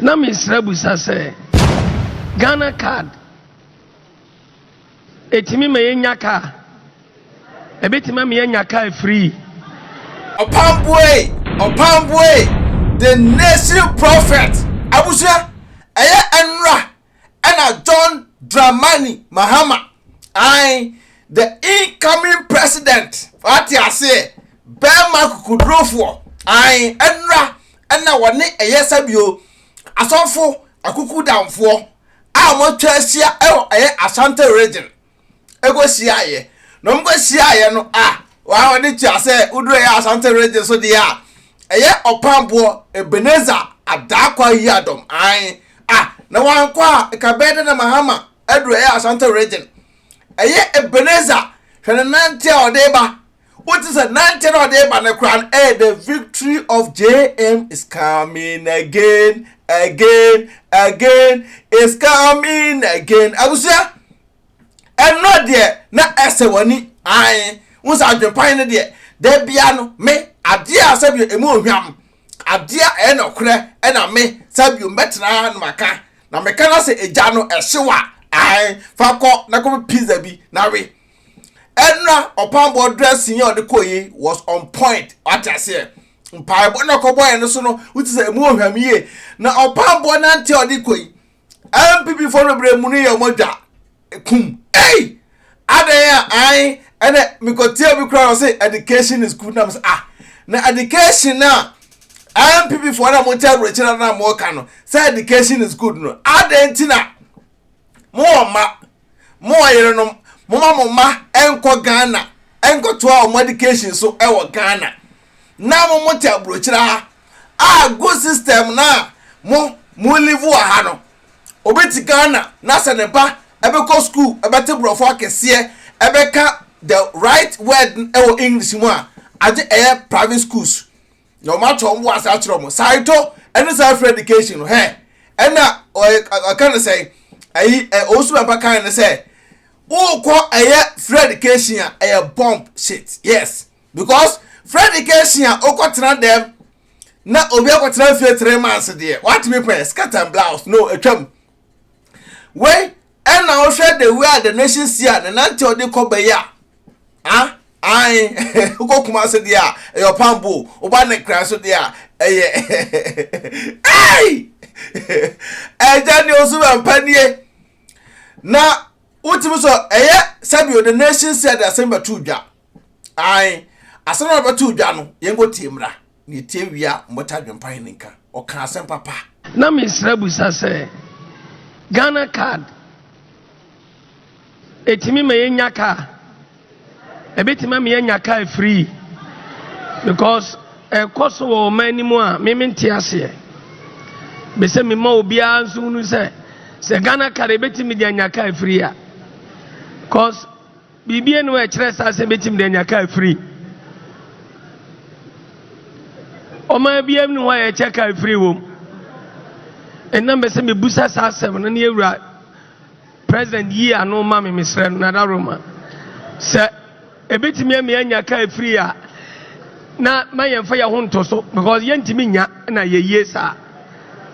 na misra busa say Ghana card etimi me yenya car ebetima me yenya car free. Opambuor the nation prophet abusia eye enra and John Mahama the incoming president what you say Bɛɛf kudrofo enra na wone eye sabio asonfo akuku damfo a mo twasia eye Ashanti region ego siaye no mgo siaye no wa wone tia say udro eye Ashanti region so dia eye Opambuor Ebenezer adakwa yi adom na wankwa ka bede na Mahama edro eye Ashanti region eye Ebenezer hwenante odeba what is a 19 or day by the crown? The victory of JM is coming again is coming again. Abusia and not there na esewani once I pine there there biano me adia sabi emu hwam adia no kre na me sabi metra na maka na meka na se eja no ehyewa fakọ na ko pizza bi na we Enra Opambuor dressing your the koyi was on point. What I say, Mpaibo na kobo eno so no, which is a more hamiye. Na Opambuor na nti odi koyi. MPP for no bre muni ya moja. Kum. Hey! Ade ene mikotia bi kra say education is good na na education na MPP for na moja rechira na mo ka say education is good no. Ade ntina mo yere no Mama enko Ghana enko to our medication so ewo Ghana na mo monte abrochira good system na mo live ha no obeti Ghana na senepa ebeko school ebete brofo akese ebeka the right word ewo English mu age private schools no matter mo asa kiro mo saito any self education no ena I can say Owusu Bempah can say free education bomb shit. Yes. Because free education okotena them na obi okotena fie 3 months there. What me pay skirt and blouse no atwam. We and now share the way the nation see na nanti odi koba ya. Ukokuma se dia Opambuor oba ne kra so dia hey Jani Owusu Bempah nie na Ultimus Sabio the nation said December 2 ja. Asana ba 2 ja no yengo timra ni tewia mbota dwempan ninka o kan asem papa na misra busa say Ghana card etimi me yenya car ebetima me yenya car free because koso wo manimu a mementi ase be se me ma obi anso nu say Ghana card ebetimi de yenya car free a cause BBN we chere sa se betim de nyaka free o ma BM no wa check free wom enam be se me busa sa 7 na ewura president yi anu ma me misre na da Roma se ebetimi me nyaka free a na ma yemfa ya ho ntoso because yentimi nya na ye sa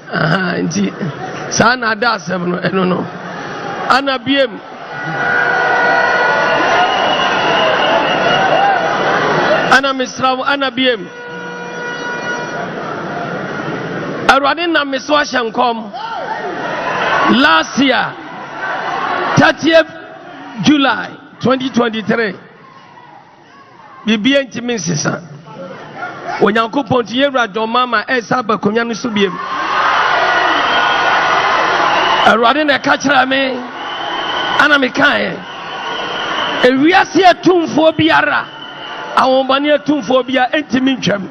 nti sa na da 7 no eno no ana BM Ana misraw ana biem Arwani na miswa shankom last year 30th July 2023 bibia ntimi nsisa onyankopon tiyewra John Mahama esa bakonya no so biem Arwani na kachira me ana mekae ewiase atumfo biara awombani atumfo bia entimi ntwam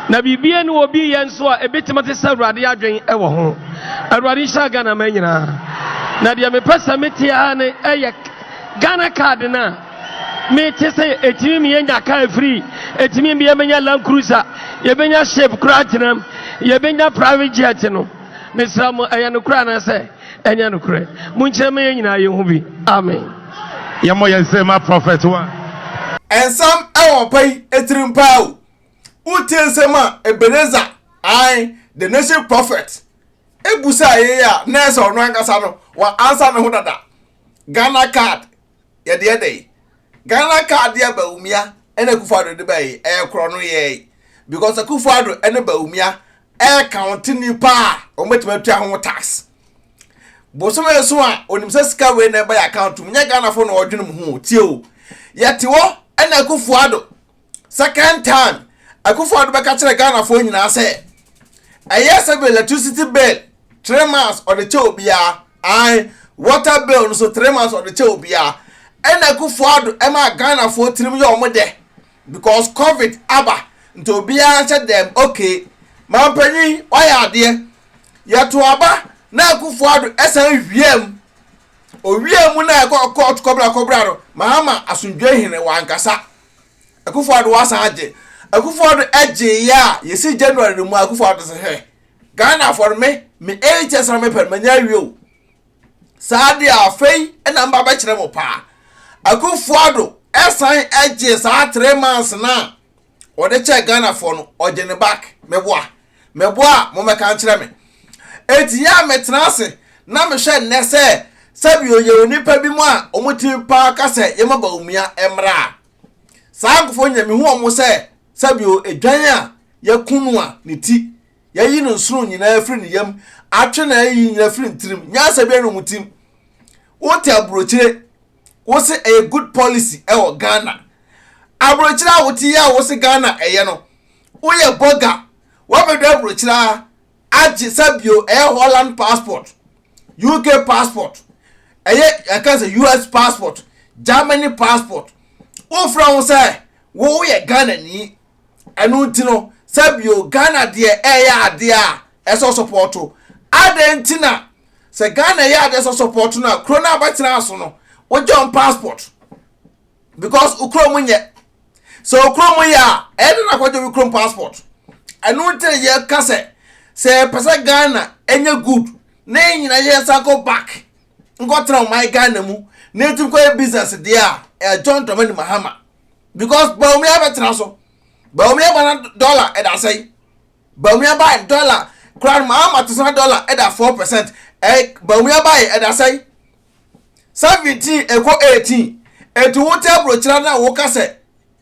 na bibia ne obi yenso a ebetimate sa Awurade adwen ewo ho Awurade sha Ghana manyina na dia me pesa metia ne Ghana card na me tese etimi me nya car free etimi me menya Land Cruiser ye benya shape kuratinam ye benya private jet no mesram no kura na se enya no kure munche me nyina ye ho bi amen yamo yensema prophet wa ensam pay etirimpao utensema Ebenezer the nation prophet busa ye ya nurse ono ankasa no wa answer ne ho dada Ghana card ye de Ghana card ya Bawumia ene Kufuado de bayi kro no ye because Kufuado ene Bawumia count ni pa o metima tua ho tax bosom yeso a onim se sika we na ba account mu nya Ghana fo no odwene mu ho tie o yete wo ene Kufuado second time Kufuado be ka kire Ghana fo nyina se yes, electricity bill 3 months or the chobia. I water bill so 3 months or the chobia. And I go forward Emma Ghana for 3 million there because COVID abba to be answered them. Okay, my penny, why are there? Ya to abba now go forward SNVM or VM when I got court cobra Mahama asunjwe hine wankasa. I go forward was aje. Kufuado edge ya you see January mu Kufuado say hey Ghana for me HS na me per manya wi saade afei na mba ba kire mo pa Kufuado esan edge sa 3 months na o de che Ghana for no o je ne back meboa mo me kan kire me eti ya metrase na me hwe ne se sabi oye onipa bi mu a omutim pa ka se ye ma Bawumia emra sa nkofo nya me hu omo se sabio edwan a yakunu a ne ti yayi no nsuru nyina afiri ne yam atwe na yayi nyina afiri ntirim nya sabia no mutim wote abrochire wo se a good policy wo Ghana abrochire a wote ya wo se Ghana eye no wo ye boga wo bedo abrochire agi sabio Holland passport UK passport akaze US passport Germany passport wo fra wo se wo ye Ghana ni enu ntino sabio Ghana de ade a eso support adentina se Ghana ya de eso support na krona abatina aso no wo John passport because ukrom nye so ukrom ya na kwajo ukrom passport enu ntire ye kase se pesa Ghana enye good na nyina ye sako back ngotra my Ghana mu na etim ko business there John Mahama because Bawumia betra so Bawumia bana dollar eda say Bawumia buy dollar crown Mahama $200 eda 4% Bawumia buy eda say 17 eko 18 etu wote abrochira na wo kase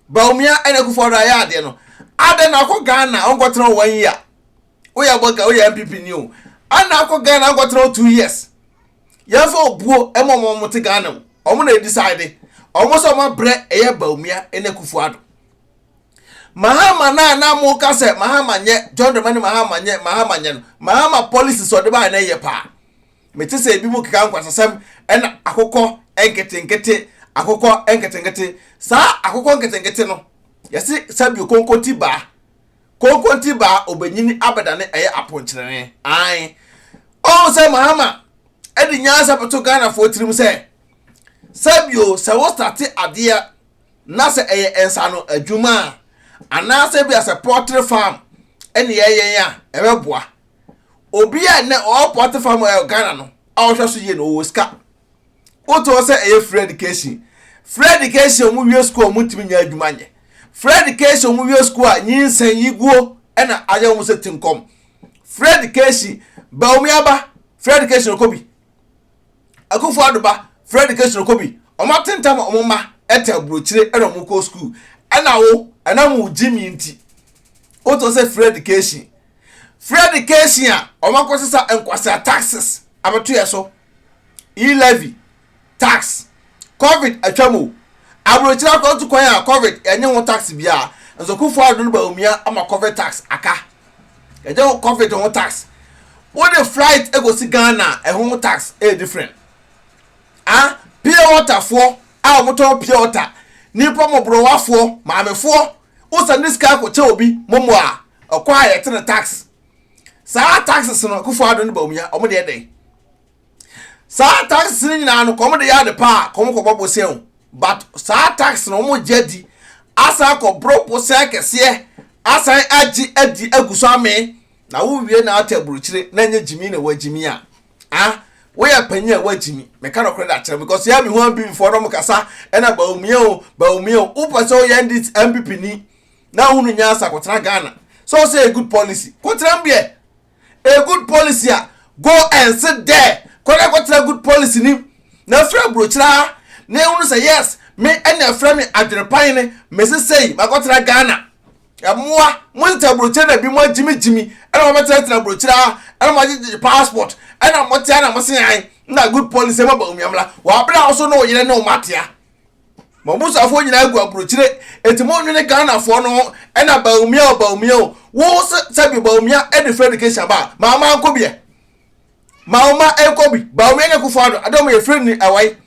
Bawumia ene Kufuado ya ade no ade na ko Ghana ongotra 1 year oya boga oya MPP ni o ana ko Ghana ongotra 2 years yefo obuo emomo te Ghana omo na decide omo so ma bre eye Bawumia ene Kufuado Mahama na mo kase Mahama nye John Mahama nye Mahama policy so de ba na ye pa meti se bi mu kika nkwasasem ena akokọ enkete akokọ enkete sa akokọ enkete no yesi sabi konkonti ba obenyini abadane eye aponkyerene ai o se Mahama edi nyansa peto Ghana for tirim se sabio se wo start adea na se eye ensa no adwuma ana se bia se poultry farm ene ye ya ebeboa obi a ne all poultry farm Ghana no a wo hweso ye no wo ska oto se eye free education mu wie school mu timi nya adwuma nye free education mu wie school a nyinsan yiguo ena aye mu se tinkom free education Bawumia ba free education ko bi Kufuado ba free education ko bi o ma tentam o ma eta brochire ena mu ko school ena wo ena mu jimi nti oto se free education a o ma ko sesa enkwasa taxes abeto yeso e-levy tax COVID atwamo abrochire ko to kwan a COVID enye ho tax bia nso Kufuado no Bawumia ama COVID tax aka eje COVID ho tax what the flight ego si Ghana ho tax different pure water for our motor pure water nipa mobro wafo maamefo usa sky ko che obi momo a okwa ye tene tax sa taxes no Kufuado no Bawumia omo de dey sa tax ni nyina no komo de ya de pa komo ko bobo se but sa tax no mo jedi asa ko bropo se kese asa adi aguso ame na wo wie na atabruchire na nya jimi na wajimi a we are panya wajimi me kan okre da chere because ya me ho bi before no kasa na Bawumia upaso ya ndit MPP ni na hunu nya asa kotra Ghana so say a good policy kotra mbie a good policy a go and sit there kora go try good policy ni na fra brochira na ehunu say yes me enya fra me adwerepan ne me say ma go try Ghana amoa mo nta brochira na bi mo jimi ana mo try brochira ana mo ji passport ana mo tia na mo say an na good policy ma ba omiamla wa bra also no yire na o matia mo muso afo nyina agu abrochire enti mo nwene Ghana fo no ana ba omia wo sabi ba omia e de education ba mama ankobie mama ekobi ba omia nyakufo ado adom ye friend ni awai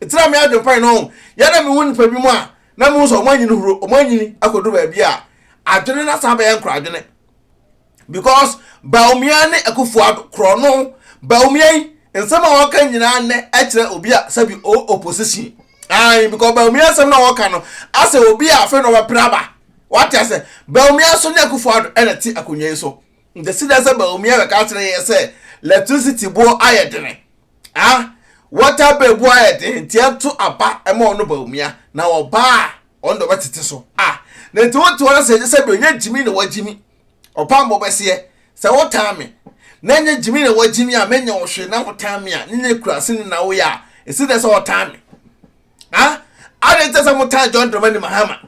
etira me adwempan no ya na me woni pa bi mu a na mo so omanyini huro omanyini akodo ba bi a adwene na sa ba yan kro adwene because ba omia ne akufo ado kro no ba omia nsema wo kan nyina ne e kire obi a sabi opposition ai because ba omia sem na wo kan no ase obi a fe no ba praba what I say ba omia so ne akufo ado e na ti akonwa so the citizen ba omia be ka kire ye say electricity bo ayedene water be bo ayedene tianto aba e ma ono ba omia na oba ondo betete so na nti wonto wona se be onya jimi na wajimi Opambuor Bɛɛf se wo time na nya jimi na wajimi a menya wo hwe na wo time a nye kurase ni na wo ya esi de se wo time I didn't tell some time John Mahama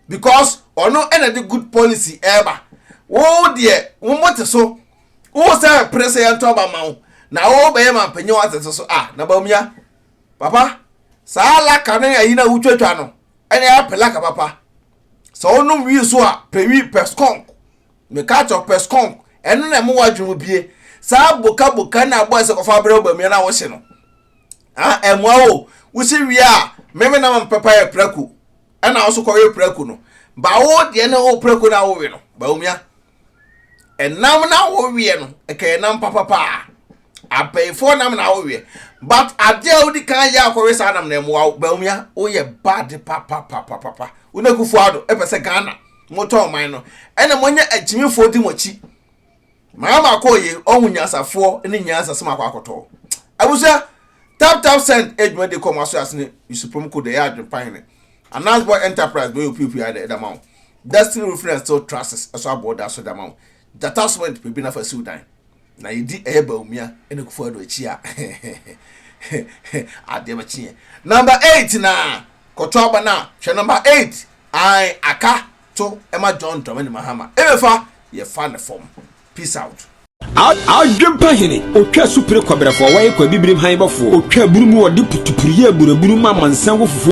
because ono ena the good policy ever wo de wo mote so wo say president oba mawo na wo be ma panyi wa tete so na ba omia papa sala kana ya yi na wutwatwa no ene ya pela ka papa so ono wi so a pewi pesconk me catch of pesconk eno na mo wadwu bie sa boka na boy se kofa bere obamia na wo hye no emwa o wo si wi a meme na papa ya praku ena wo so ko ye praku no ba wo de na wo praku na wo wi no ba omia enam na wo wi no eke enam papa apaifo nam na wo wi but ade a odi kan ya akore sa nam na emwa ba omia wo ye bad papa una kufu ado epese Ghana moto man no ena monya agimifo di mochi mama akoye ohunya asafo ene nya asase makwa akoto abusa tap send edwuma de come aso asne supreme code ya adwepan ne announce boy enterprise boy opipi ada da mawo destiny reference to trusts aso aboda so da mawo data swent pe bi na fa Sudan na yidi eba umia ene kufu ado achi a ade ba chi number 8 na kotoba na hwe number 8 I aka to Emma John Mahama ebefa ye fan form peace out Adwempa hene otwa supre kwabrafo wa ye kwa bibrim han bafo otwa burumu wode putupuriye buraburu ma mansan wo